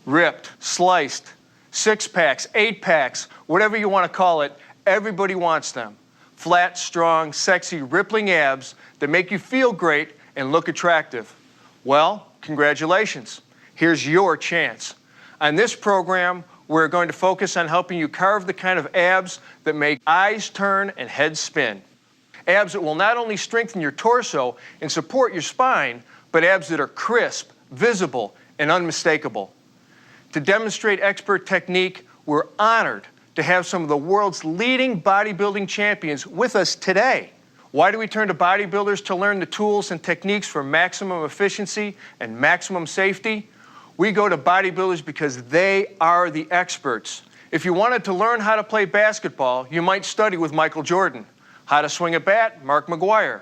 ripped, sliced, 6-packs, 8-packs, whatever you want to call it, everybody wants them. Flat, strong, sexy, rippling abs that make you feel great and look attractive. Well, congratulations. Here's your chance. On this program, we're going to focus on helping you carve the kind of abs that make eyes turn and heads spin. Abs that will not only strengthen your torso and support your spine, but abs that are crisp, visible, and unmistakable. To demonstrate expert technique, we're honored to have some of the world's leading bodybuilding champions with us today. Why do we turn to bodybuilders to learn the tools and techniques for maximum efficiency and maximum safety? We go to bodybuilders because they are the experts. If you wanted to learn how to play basketball, you might study with Michael Jordan. How to swing a bat, Mark McGuire.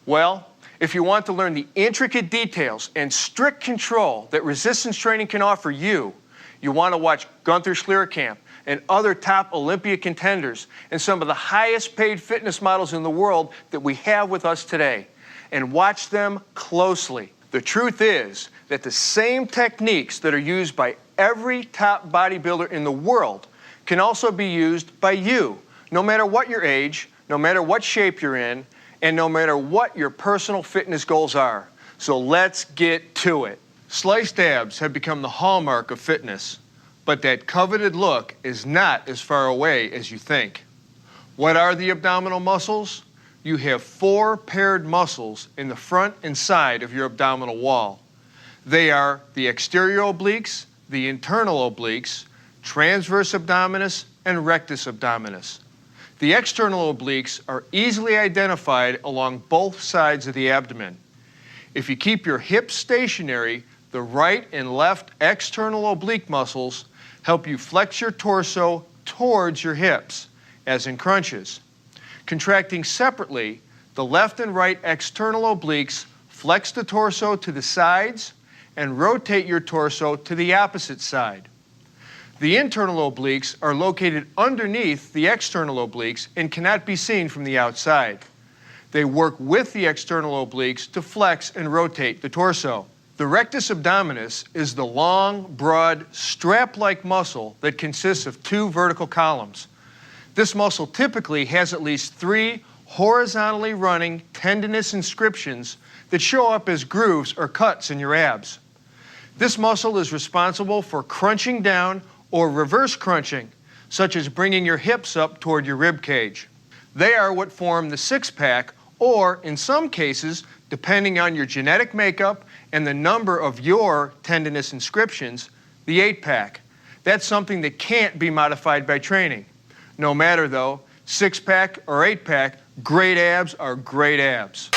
Well, if you want to learn the intricate details and strict control that resistance training can offer you, you want to watch Gunther Schlierkamp and other top Olympia contenders and some of the highest paid fitness models in the world that we have with us today, and watch them closely. The truth is that the same techniques that are used by every top bodybuilder in the world can also be used by you, no matter what your age, no matter what shape you're in, and no matter what your personal fitness goals are. So let's get to it. Sliced abs have become the hallmark of fitness, but that coveted look is not as far away as you think. What are the abdominal muscles? You have 4 paired muscles in the front and side of your abdominal wall. They are the exterior obliques, the internal obliques, transverse abdominis, and rectus abdominis. The external obliques are easily identified along both sides of the abdomen. If you keep your hips stationary, the right and left external oblique muscles help you flex your torso towards your hips, as in crunches. Contracting separately, the left and right external obliques flex the torso to the sides and rotate your torso to the opposite side. The internal obliques are located underneath the external obliques and cannot be seen from the outside. They work with the external obliques to flex and rotate the torso. The rectus abdominis is the long, broad, strap-like muscle that consists of 2 vertical columns. This muscle typically has at least 3 horizontally running tendinous inscriptions that show up as grooves or cuts in your abs. This muscle is responsible for crunching down or reverse crunching, such as bringing your hips up toward your rib cage. They are what form the 6-pack, or in some cases, depending on your genetic makeup and the number of your tendinous inscriptions, the 8-pack. That's something that can't be modified by training. No matter though, 6-pack or 8-pack, great abs are great abs.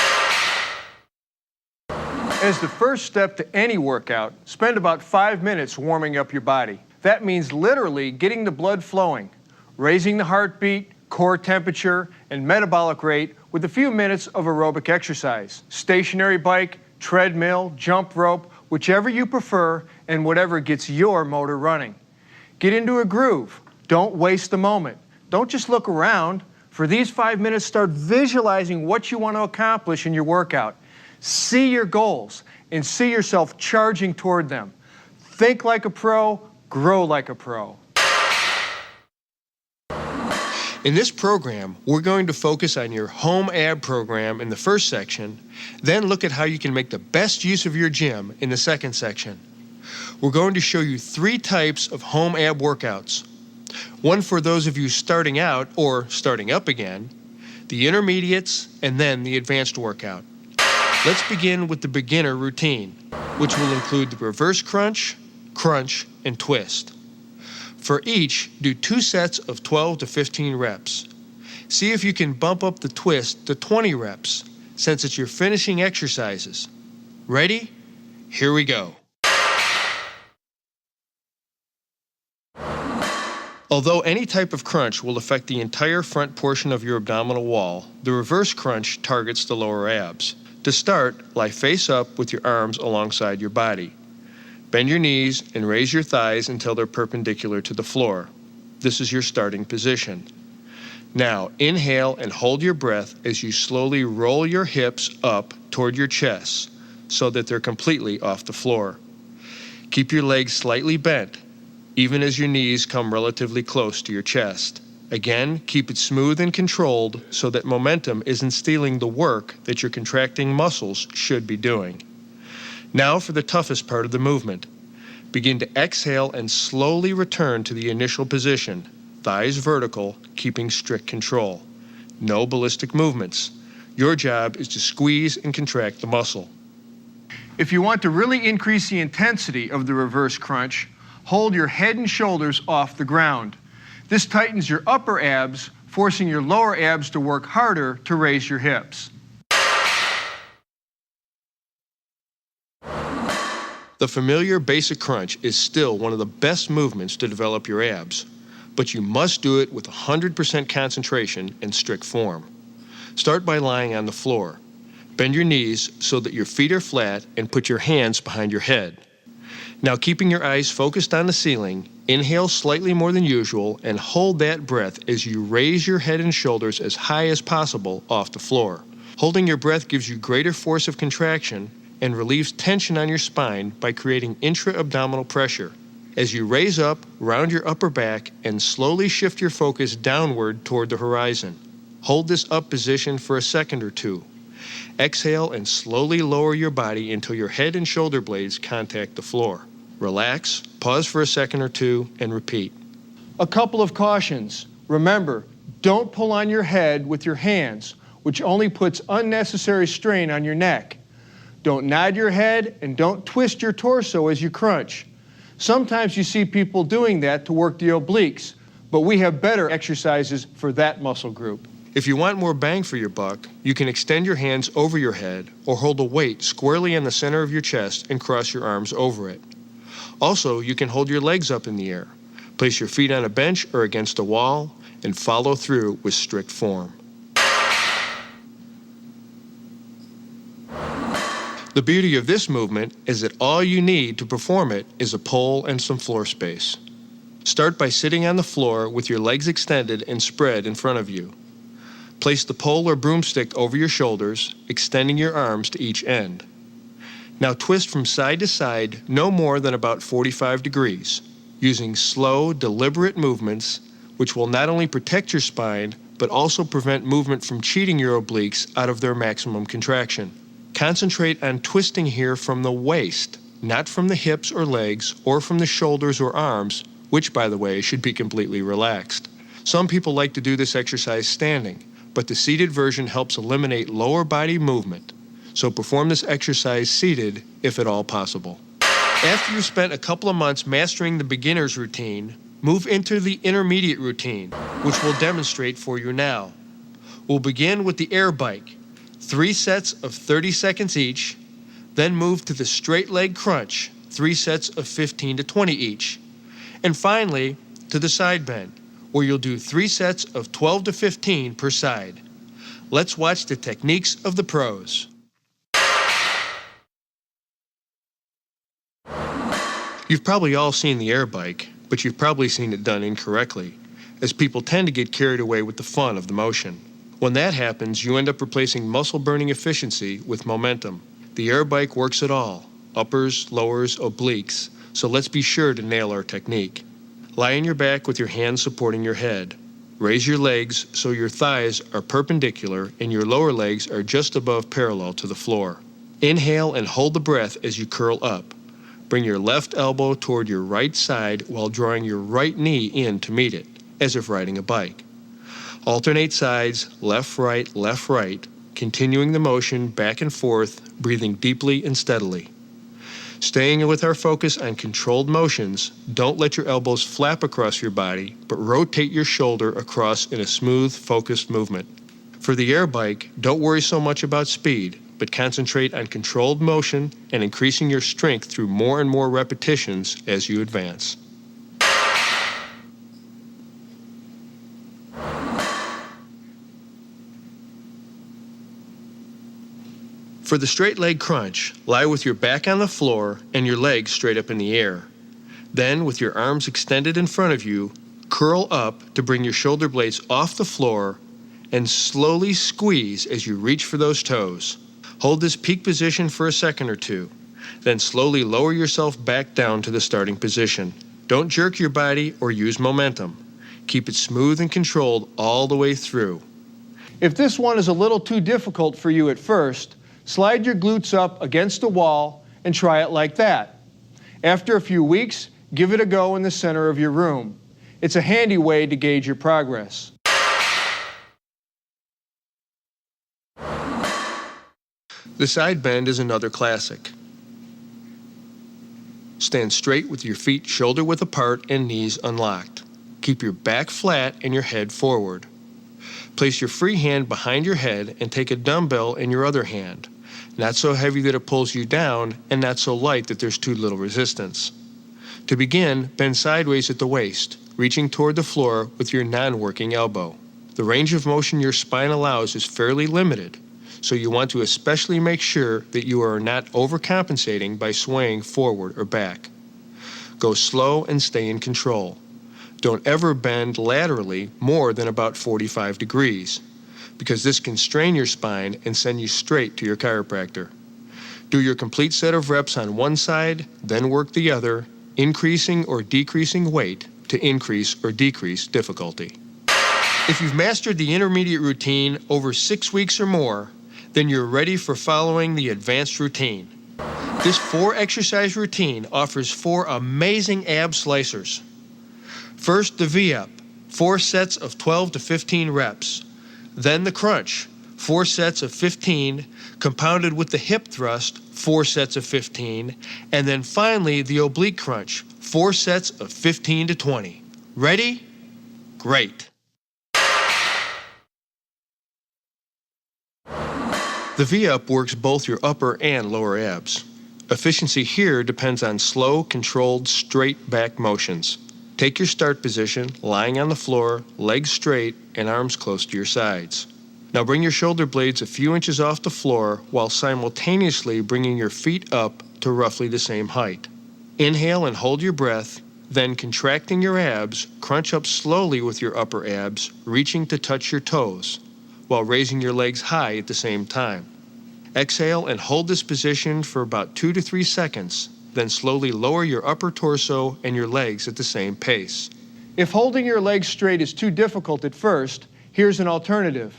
As the first step to any workout, spend about 5 minutes warming up your body. That means literally getting the blood flowing, raising the heartbeat, core temperature, and metabolic rate with a few minutes of aerobic exercise. Stationary bike, treadmill, jump rope, whichever you prefer and whatever gets your motor running. Get into a groove. Don't waste the moment. Don't just look around. For these 5 minutes, start visualizing what you want to accomplish in your workout. See your goals and see yourself charging toward them. Think like a pro, grow like a pro. In this program, we're going to focus on your home ab program in the first section, then look at how you can make the best use of your gym in the second section. We're going to show you 3 types of home ab workouts. One for those of you starting out or starting up again, the intermediates, and then the advanced workout. Let's begin with the beginner routine, which will include the reverse crunch, crunch, and twist. For each, do 2 sets of 12 to 15 reps. See if you can bump up the twist to 20 reps, since it's your finishing exercises. Ready? Here we go. Although any type of crunch will affect the entire front portion of your abdominal wall, the reverse crunch targets the lower abs. To start, lie face up with your arms alongside your body. Bend your knees and raise your thighs until they're perpendicular to the floor. This is your starting position. Now, inhale and hold your breath as you slowly roll your hips up toward your chest so that they're completely off the floor. Keep your legs slightly bent, even as your knees come relatively close to your chest. Again, keep it smooth and controlled so that momentum isn't stealing the work that your contracting muscles should be doing. Now for the toughest part of the movement. Begin to exhale and slowly return to the initial position, thighs vertical, keeping strict control. No ballistic movements. Your job is to squeeze and contract the muscle. If you want to really increase the intensity of the reverse crunch, hold your head and shoulders off the ground. This tightens your upper abs, forcing your lower abs to work harder to raise your hips. The familiar basic crunch is still one of the best movements to develop your abs, but you must do it with 100% concentration and strict form. Start by lying on the floor. Bend your knees so that your feet are flat and put your hands behind your head. Now, keeping your eyes focused on the ceiling, inhale slightly more than usual and hold that breath as you raise your head and shoulders as high as possible off the floor. Holding your breath gives you greater force of contraction and relieves tension on your spine by creating intra-abdominal pressure. As you raise up, round your upper back and slowly shift your focus downward toward the horizon. Hold this up position for a second or two. Exhale and slowly lower your body until your head and shoulder blades contact the floor. Relax, pause for a second or two, and repeat. A couple of cautions. Remember, don't pull on your head with your hands, which only puts unnecessary strain on your neck. Don't nod your head and don't twist your torso as you crunch. Sometimes you see people doing that to work the obliques, but we have better exercises for that muscle group. If you want more bang for your buck, you can extend your hands over your head or hold a weight squarely in the center of your chest and cross your arms over it. Also, you can hold your legs up in the air, place your feet on a bench or against a wall, and follow through with strict form. The beauty of this movement is that all you need to perform it is a pole and some floor space. Start by sitting on the floor with your legs extended and spread in front of you. Place the pole or broomstick over your shoulders, extending your arms to each end. Now twist from side to side no more than about 45 degrees, using slow, deliberate movements which will not only protect your spine, but also prevent movement from cheating your obliques out of their maximum contraction. Concentrate on twisting here from the waist, not from the hips or legs or from the shoulders or arms, which, by the way, should be completely relaxed. Some people like to do this exercise standing, but the seated version helps eliminate lower body movement. So perform this exercise seated if at all possible. After you've spent a couple of months mastering the beginner's routine, move into the intermediate routine, which we'll demonstrate for you now. We'll begin with the air bike, 3 sets of 30 seconds each, then move to the straight leg crunch, 3 sets of 15 to 20 each, and finally to the side bend, where you'll do 3 sets of 12 to 15 per side. Let's watch the techniques of the pros. You've probably all seen the air bike, but you've probably seen it done incorrectly, as people tend to get carried away with the fun of the motion. When that happens, you end up replacing muscle-burning efficiency with momentum. The air bike works it all, uppers, lowers, obliques, so let's be sure to nail our technique. Lie on your back with your hands supporting your head. Raise your legs so your thighs are perpendicular and your lower legs are just above parallel to the floor. Inhale and hold the breath as you curl up. Bring your left elbow toward your right side while drawing your right knee in to meet it, as if riding a bike. Alternate sides, left, right, continuing the motion back and forth, breathing deeply and steadily. Staying with our focus on controlled motions, don't let your elbows flap across your body, but rotate your shoulder across in a smooth, focused movement. For the air bike, don't worry so much about speed, but concentrate on controlled motion and increasing your strength through more and more repetitions as you advance. For the straight leg crunch, lie with your back on the floor and your legs straight up in the air. Then, with your arms extended in front of you, curl up to bring your shoulder blades off the floor and slowly squeeze as you reach for those toes. Hold this peak position for a second or two. Then slowly lower yourself back down to the starting position. Don't jerk your body or use momentum. Keep it smooth and controlled all the way through. If this one is a little too difficult for you at first, slide your glutes up against a wall and try it like that. After a few weeks, give it a go in the center of your room. It's a handy way to gauge your progress. The side bend is another classic. Stand straight with your feet shoulder-width apart and knees unlocked. Keep your back flat and your head forward. Place your free hand behind your head and take a dumbbell in your other hand. Not so heavy that it pulls you down and not so light that there's too little resistance. To begin, bend sideways at the waist, reaching toward the floor with your non-working elbow. The range of motion your spine allows is fairly limited, so you want to especially make sure that you are not overcompensating by swaying forward or back. Go slow and stay in control. Don't ever bend laterally more than about 45 degrees, because this can strain your spine and send you straight to your chiropractor. Do your complete set of reps on one side, then work the other, increasing or decreasing weight to increase or decrease difficulty. If you've mastered the intermediate routine over 6 weeks or more, then you're ready for following the advanced routine. This 4-exercise routine offers 4 amazing ab slicers. First, the V-up, 4 sets of 12 to 15 reps. Then the crunch, 4 sets of 15, compounded with the hip thrust, 4 sets of 15, and then finally the oblique crunch, 4 sets of 15 to 20. Ready? Great. The V-up works both your upper and lower abs. Efficiency here depends on slow, controlled, straight back motions. Take your start position, lying on the floor, legs straight, and arms close to your sides. Now bring your shoulder blades a few inches off the floor while simultaneously bringing your feet up to roughly the same height. Inhale and hold your breath, then contracting your abs, crunch up slowly with your upper abs, reaching to touch your toes, while raising your legs high at the same time. Exhale and hold this position for about 2 to 3 seconds, then slowly lower your upper torso and your legs at the same pace. If holding your legs straight is too difficult at first, here's an alternative.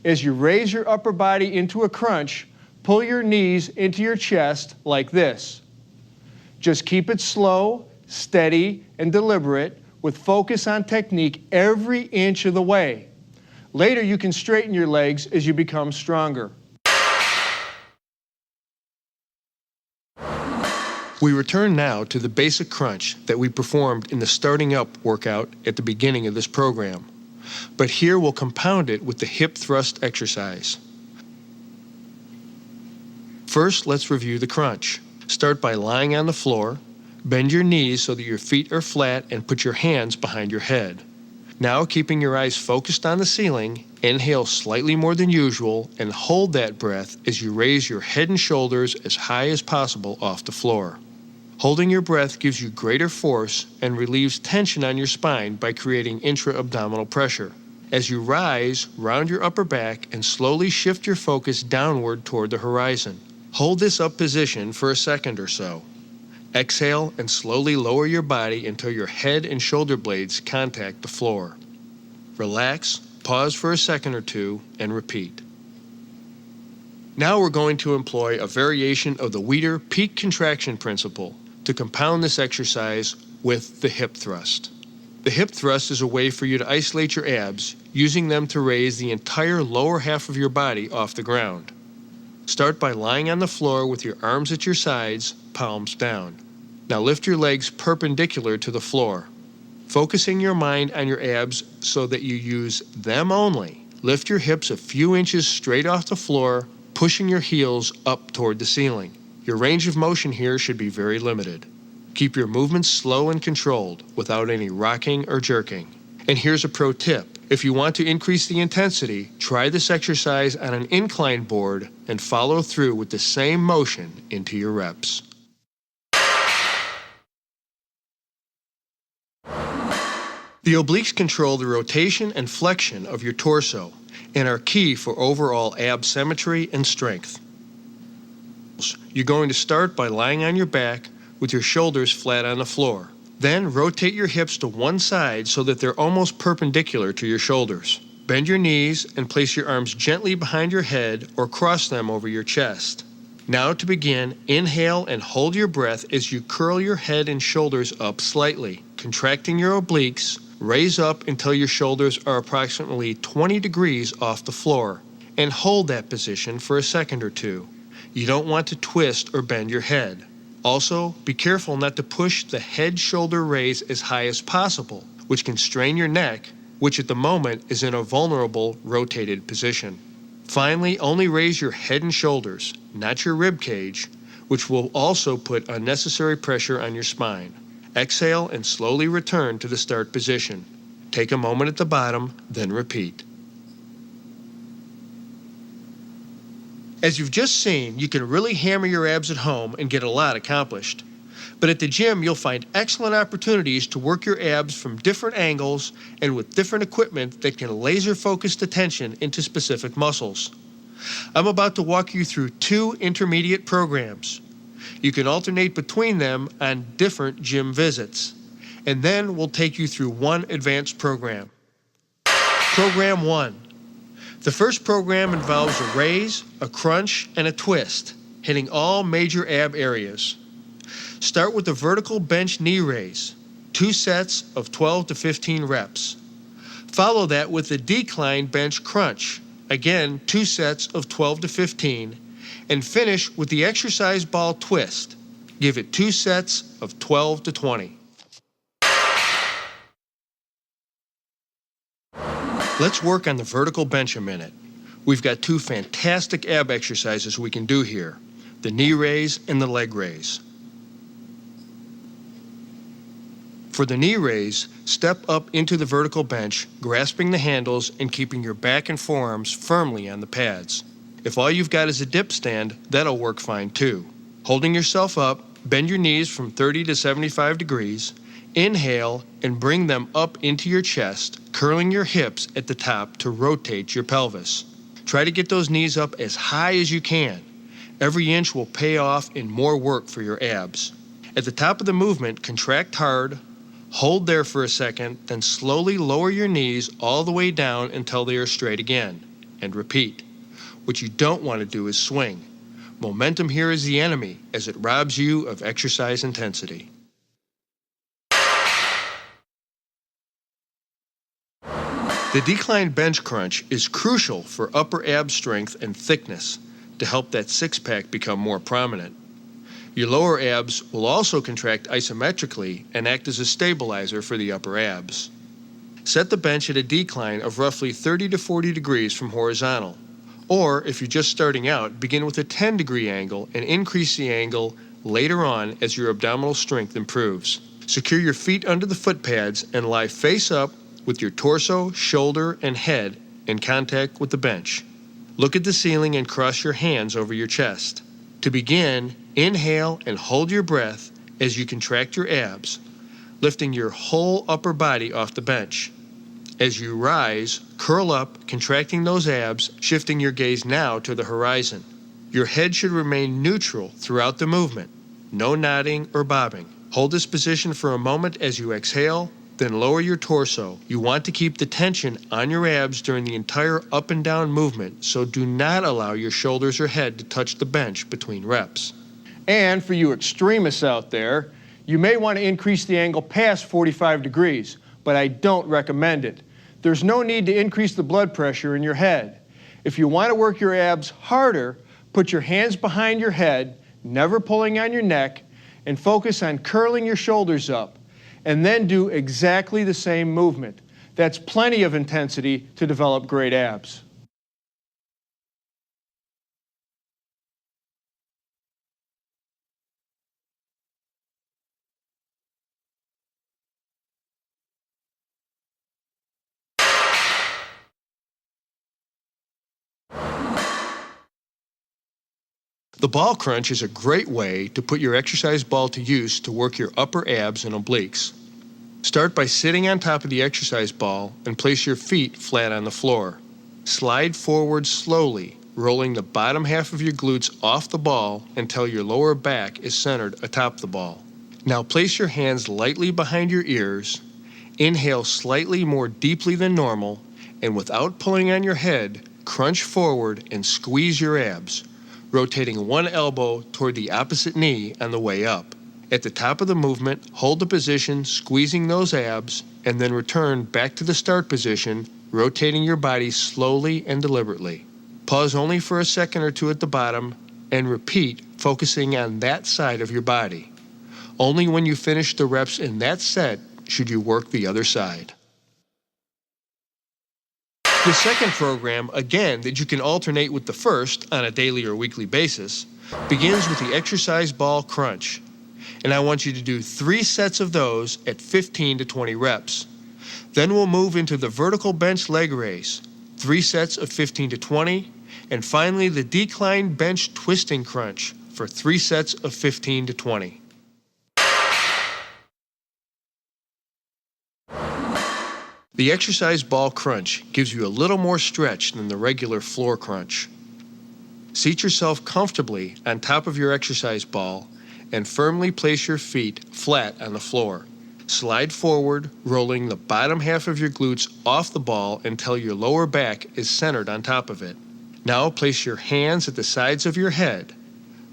As you raise your upper body into a crunch, pull your knees into your chest like this. Just keep it slow, steady, and deliberate with focus on technique every inch of the way. Later, you can straighten your legs as you become stronger. We return now to the basic crunch that we performed in the starting up workout at the beginning of this program. But here we'll compound it with the hip thrust exercise. First, let's review the crunch. Start by lying on the floor. Bend your knees so that your feet are flat and put your hands behind your head. Now, keeping your eyes focused on the ceiling, inhale slightly more than usual and hold that breath as you raise your head and shoulders as high as possible off the floor. Holding your breath gives you greater force and relieves tension on your spine by creating intra-abdominal pressure. As you rise, round your upper back and slowly shift your focus downward toward the horizon. Hold this up position for a second or so. Exhale and slowly lower your body until your head and shoulder blades contact the floor. Relax, pause for a second or two, and repeat. Now we're going to employ a variation of the Weider peak contraction principle to compound this exercise with the hip thrust. The hip thrust is a way for you to isolate your abs, using them to raise the entire lower half of your body off the ground. Start by lying on the floor with your arms at your sides, palms down. Now lift your legs perpendicular to the floor. Focusing your mind on your abs so that you use them only. Lift your hips a few inches straight off the floor, pushing your heels up toward the ceiling. Your range of motion here should be very limited. Keep your movements slow and controlled without any rocking or jerking. And here's a pro tip. If you want to increase the intensity, try this exercise on an incline board and follow through with the same motion into your reps. The obliques control the rotation and flexion of your torso and are key for overall ab symmetry and strength. You're going to start by lying on your back with your shoulders flat on the floor. Then rotate your hips to one side so that they're almost perpendicular to your shoulders. Bend your knees and place your arms gently behind your head or cross them over your chest. Now to begin, inhale and hold your breath as you curl your head and shoulders up slightly. Contracting your obliques, raise up until your shoulders are approximately 20 degrees off the floor, and hold that position for a second or two. You don't want to twist or bend your head. Also, be careful not to push the head-shoulder raise as high as possible, which can strain your neck, which at the moment is in a vulnerable rotated position. Finally, only raise your head and shoulders, not your rib cage, which will also put unnecessary pressure on your spine. Exhale and slowly return to the start position. Take a moment at the bottom, then repeat. As you've just seen, you can really hammer your abs at home and get a lot accomplished. But at the gym, you'll find excellent opportunities to work your abs from different angles and with different equipment that can laser focus attention into specific muscles. I'm about to walk you through 2 intermediate programs. You can alternate between them on different gym visits. And then we'll take you through 1 advanced program. Program 1. The first program involves a raise, a crunch, and a twist, hitting all major ab areas. Start with the vertical bench knee raise, 2 sets of 12 to 15 reps. Follow that with the decline bench crunch, again 2 sets of 12 to 15, and finish with the exercise ball twist. Give it 2 sets of 12 to 20. Let's work on the vertical bench a minute. We've got 2 fantastic ab exercises we can do here, the knee raise and the leg raise. For the knee raise, step up into the vertical bench, grasping the handles and keeping your back and forearms firmly on the pads. If all you've got is a dip stand, that'll work fine too. Holding yourself up, bend your knees from 30 to 75 degrees, inhale and bring them up into your chest, curling your hips at the top to rotate your pelvis. Try to get those knees up as high as you can. Every inch will pay off in more work for your abs. At the top of the movement, contract hard, hold there for a second, then slowly lower your knees all the way down until they are straight again, and repeat. What you don't want to do is swing. Momentum here is the enemy, as it robs you of exercise intensity. The decline bench crunch is crucial for upper ab strength and thickness to help that six-pack become more prominent. Your lower abs will also contract isometrically and act as a stabilizer for the upper abs. Set the bench at a decline of roughly 30 to 40 degrees from horizontal. Or, if you're just starting out, begin with a 10-degree angle and increase the angle later on as your abdominal strength improves. Secure your feet under the foot pads and lie face up with your torso, shoulder, and head in contact with the bench. Look at the ceiling and cross your hands over your chest. To begin, inhale and hold your breath as you contract your abs, lifting your whole upper body off the bench. As you rise, curl up, contracting those abs, shifting your gaze now to the horizon. Your head should remain neutral throughout the movement. No nodding or bobbing. Hold this position for a moment as you exhale, then lower your torso. You want to keep the tension on your abs during the entire up and down movement, so do not allow your shoulders or head to touch the bench between reps. And for you extremists out there, you may want to increase the angle past 45 degrees, but I don't recommend it. There's no need to increase the blood pressure in your head. If you want to work your abs harder, put your hands behind your head, never pulling on your neck, and focus on curling your shoulders up. And then do exactly the same movement. That's plenty of intensity to develop great abs. The ball crunch is a great way to put your exercise ball to use to work your upper abs and obliques. Start by sitting on top of the exercise ball and place your feet flat on the floor. Slide forward slowly, rolling the bottom half of your glutes off the ball until your lower back is centered atop the ball. Now place your hands lightly behind your ears, inhale slightly more deeply than normal, and without pulling on your head, crunch forward and squeeze your abs, rotating one elbow toward the opposite knee on the way up. At the top of the movement, hold the position, squeezing those abs, and then return back to the start position, rotating your body slowly and deliberately. Pause only for a second or two at the bottom, and repeat, focusing on that side of your body. Only when you finish the reps in that set should you work the other side. The second program, again that you can alternate with the first on a daily or weekly basis, begins with the exercise ball crunch. And I want you to do 3 sets of those at 15 to 20 reps. Then we'll move into the vertical bench leg raise, 3 sets of 15 to 20, and finally the decline bench twisting crunch for 3 sets of 15 to 20. The exercise ball crunch gives you a little more stretch than the regular floor crunch. Seat yourself comfortably on top of your exercise ball and firmly place your feet flat on the floor. Slide forward, rolling the bottom half of your glutes off the ball until your lower back is centered on top of it. Now place your hands at the sides of your head.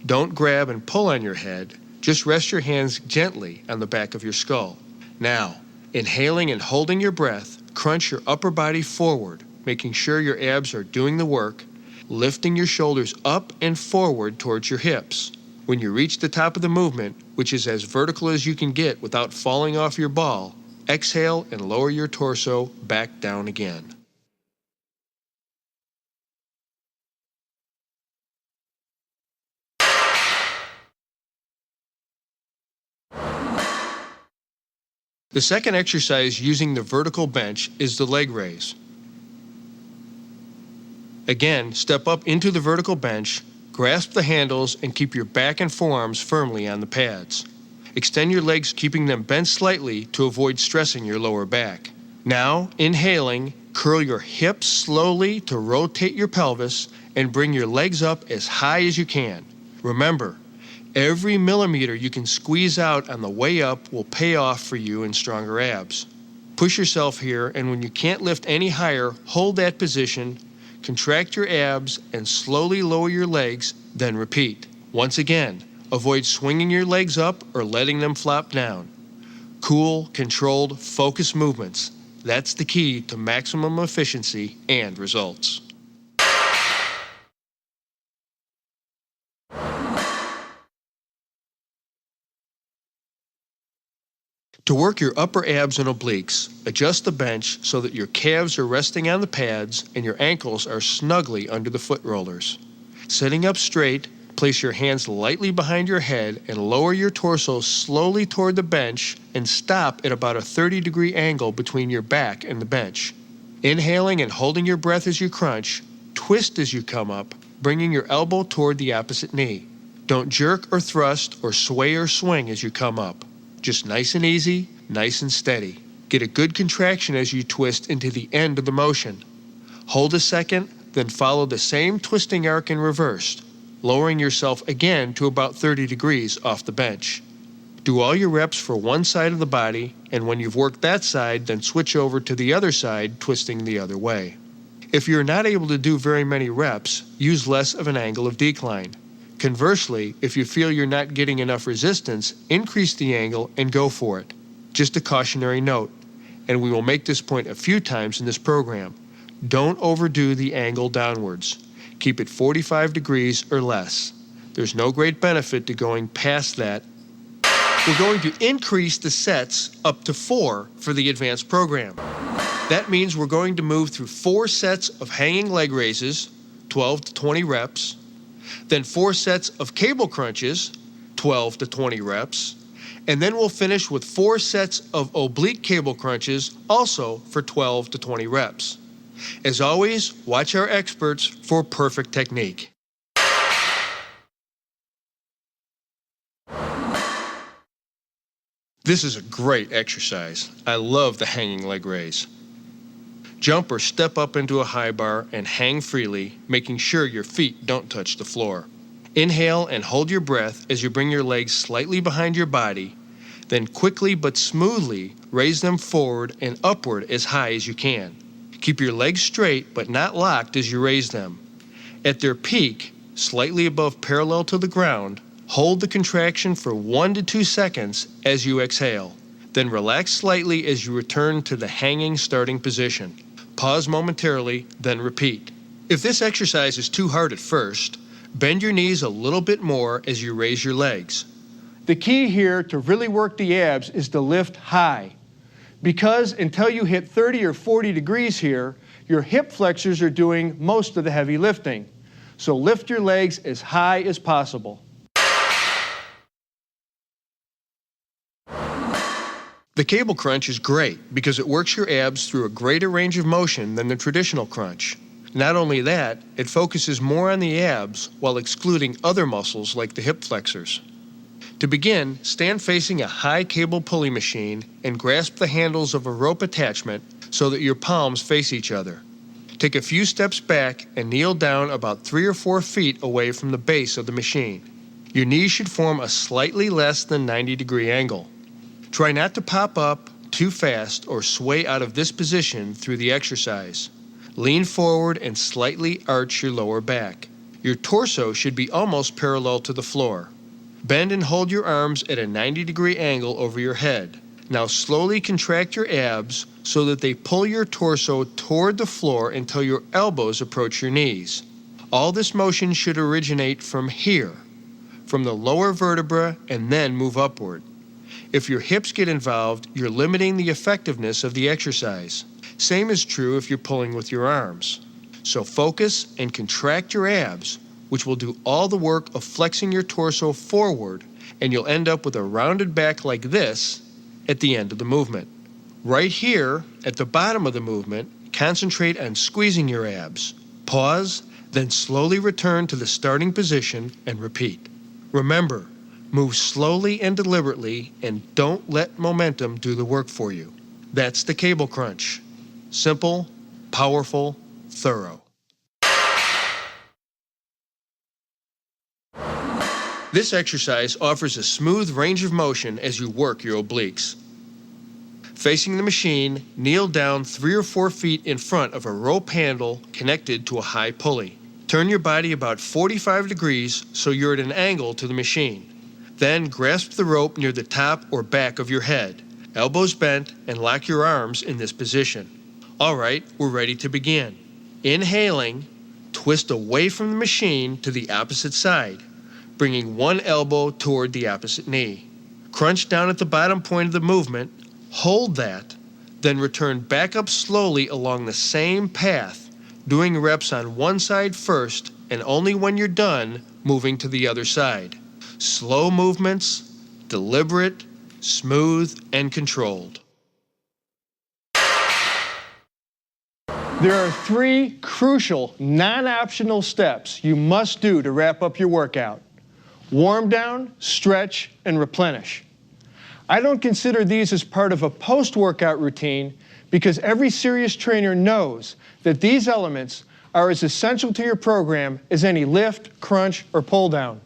Don't grab and pull on your head, just rest your hands gently on the back of your skull. Now, inhaling and holding your breath, crunch your upper body forward, making sure your abs are doing the work, lifting your shoulders up and forward towards your hips. When you reach the top of the movement, which is as vertical as you can get without falling off your ball, exhale and lower your torso back down again. The second exercise using the vertical bench is the leg raise. Again, step up into the vertical bench, grasp the handles, and keep your back and forearms firmly on the pads. Extend your legs, keeping them bent slightly to avoid stressing your lower back. Now, inhaling, curl your hips slowly to rotate your pelvis and bring your legs up as high as you can. Remember, every millimeter you can squeeze out on the way up will pay off for you in stronger abs. Push yourself here, and when you can't lift any higher, hold that position, contract your abs, and slowly lower your legs, then repeat. Once again, avoid swinging your legs up or letting them flop down. Cool, controlled, focused movements. That's the key to maximum efficiency and results. To work your upper abs and obliques, adjust the bench so that your calves are resting on the pads and your ankles are snugly under the foot rollers. Sitting up straight, place your hands lightly behind your head and lower your torso slowly toward the bench and stop at about a 30-degree angle between your back and the bench. Inhaling and holding your breath as you crunch, twist as you come up, bringing your elbow toward the opposite knee. Don't jerk or thrust or sway or swing as you come up. Just nice and easy, nice and steady. Get a good contraction as you twist into the end of the motion. Hold a second, then follow the same twisting arc in reverse, lowering yourself again to about 30 degrees off the bench. Do all your reps for one side of the body, and when you've worked that side, then switch over to the other side, twisting the other way. If you're not able to do very many reps, use less of an angle of decline. Conversely, if you feel you're not getting enough resistance, increase the angle and go for it. Just a cautionary note, and we will make this point a few times in this program. Don't overdo the angle downwards. Keep it 45 degrees or less. There's no great benefit to going past that. We're going to increase the sets up to 4 for the advanced program. That means we're going to move through 4 sets of hanging leg raises, 12 to 20 reps, then 4 sets of cable crunches, 12 to 20 reps, and then we'll finish with 4 sets of oblique cable crunches, also for 12 to 20 reps. As always, watch our experts for perfect technique. This is a great exercise. I love the hanging leg raise. Jump or step up into a high bar and hang freely, making sure your feet don't touch the floor. Inhale and hold your breath as you bring your legs slightly behind your body, then quickly but smoothly raise them forward and upward as high as you can. Keep your legs straight but not locked as you raise them. At their peak, slightly above parallel to the ground, hold the contraction for 1 to 2 seconds as you exhale. Then relax slightly as you return to the hanging starting position. Pause momentarily, then repeat. If this exercise is too hard at first, bend your knees a little bit more as you raise your legs. The key here to really work the abs is to lift high. Because until you hit 30 or 40 degrees here, your hip flexors are doing most of the heavy lifting. So lift your legs as high as possible. The cable crunch is great because it works your abs through a greater range of motion than the traditional crunch. Not only that, it focuses more on the abs while excluding other muscles like the hip flexors. To begin, stand facing a high cable pulley machine and grasp the handles of a rope attachment so that your palms face each other. Take a few steps back and kneel down about 3 or 4 feet away from the base of the machine. Your knees should form a slightly less than 90-degree angle. Try not to pop up too fast or sway out of this position through the exercise. Lean forward and slightly arch your lower back. Your torso should be almost parallel to the floor. Bend and hold your arms at a 90-degree angle over your head. Now slowly contract your abs so that they pull your torso toward the floor until your elbows approach your knees. All this motion should originate from here, from the lower vertebra, and then move upward. If your hips get involved, you're limiting the effectiveness of the exercise. Same is true if you're pulling with your arms. So focus and contract your abs, which will do all the work of flexing your torso forward, and you'll end up with a rounded back like this at the end of the movement. Right here, at the bottom of the movement, concentrate on squeezing your abs. Pause, then slowly return to the starting position and repeat. Remember, move slowly and deliberately, and don't let momentum do the work for you. That's the cable crunch. Simple, powerful, thorough. This exercise offers a smooth range of motion as you work your obliques. Facing the machine, kneel down 3 or 4 feet in front of a rope handle connected to a high pulley. Turn your body about 45 degrees so you're at an angle to the machine. Then grasp the rope near the top or back of your head, elbows bent, and lock your arms in this position. All right, we're ready to begin. Inhaling, twist away from the machine to the opposite side, bringing one elbow toward the opposite knee. Crunch down at the bottom point of the movement, hold that, then return back up slowly along the same path, doing reps on one side first, and only when you're done, moving to the other side. Slow movements, deliberate, smooth, and controlled. There are 3 crucial, non-optional steps you must do to wrap up your workout. Warm down, stretch, and replenish. I don't consider these as part of a post-workout routine because every serious trainer knows that these elements are as essential to your program as any lift, crunch, or pull down.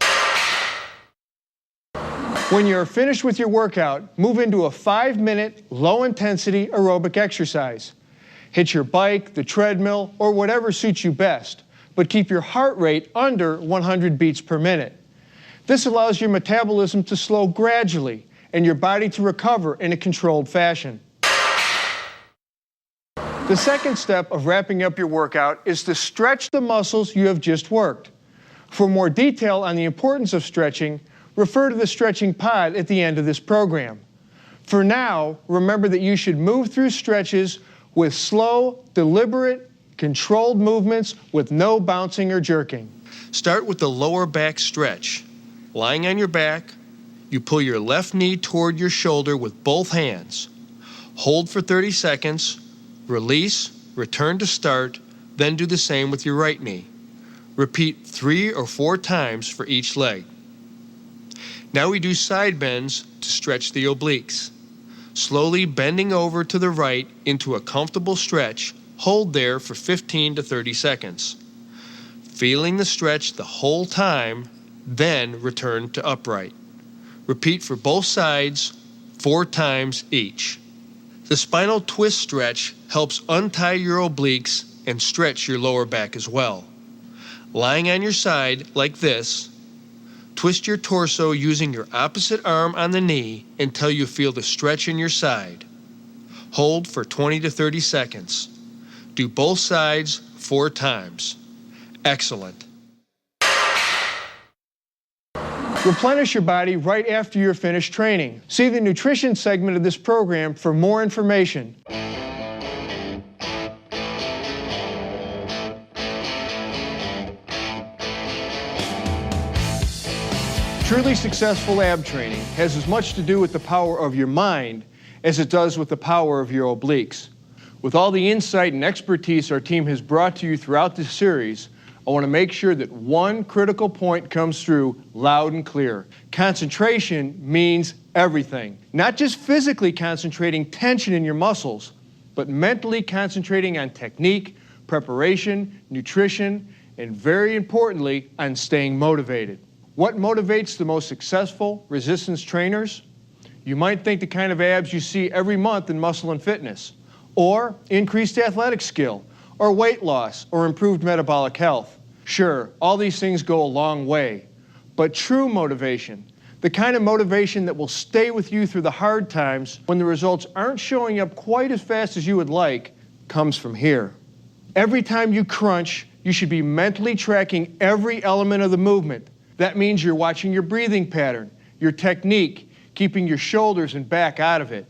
When you're finished with your workout, move into a 5-minute, low-intensity aerobic exercise. Hit your bike, the treadmill, or whatever suits you best, but keep your heart rate under 100 beats per minute. This allows your metabolism to slow gradually and your body to recover in a controlled fashion. The second step of wrapping up your workout is to stretch the muscles you have just worked. For more detail on the importance of stretching, refer to the stretching pod at the end of this program. For now, remember that you should move through stretches with slow, deliberate, controlled movements with no bouncing or jerking. Start with the lower back stretch. Lying on your back, you pull your left knee toward your shoulder with both hands. Hold for 30 seconds, release, return to start, then do the same with your right knee. Repeat 3 or 4 times for each leg. Now we do side bends to stretch the obliques. Slowly bending over to the right into a comfortable stretch, Hold there for 15 to 30 seconds. Feeling the stretch the whole time, then return to upright. Repeat for both sides 4 times each. The spinal twist stretch helps untie your obliques and stretch your lower back as well. Lying on your side like this, twist your torso using your opposite arm on the knee until you feel the stretch in your side. Hold for 20 to 30 seconds. Do both sides 4 times. Excellent. Replenish your body right after you're finished training. See the nutrition segment of this program for more information. Truly successful ab training has as much to do with the power of your mind as it does with the power of your obliques. With all the insight and expertise our team has brought to you throughout this series, I want to make sure that one critical point comes through loud and clear. Concentration means everything. Not just physically concentrating tension in your muscles, but mentally concentrating on technique, preparation, nutrition, and very importantly, on staying motivated. What motivates the most successful resistance trainers? You might think the kind of abs you see every month in Muscle and Fitness, or increased athletic skill, or weight loss, or improved metabolic health. Sure, all these things go a long way, but true motivation, the kind of motivation that will stay with you through the hard times when the results aren't showing up quite as fast as you would like, comes from here. Every time you crunch, you should be mentally tracking every element of the movement. That means you're watching your breathing pattern, your technique, keeping your shoulders and back out of it.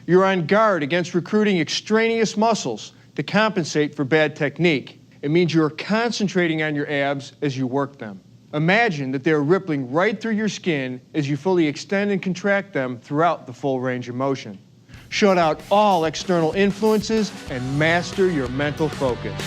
You're on guard against recruiting extraneous muscles to compensate for bad technique. It means you're concentrating on your abs as you work them. Imagine that they're rippling right through your skin as you fully extend and contract them throughout the full range of motion. Shut out all external influences and master your mental focus.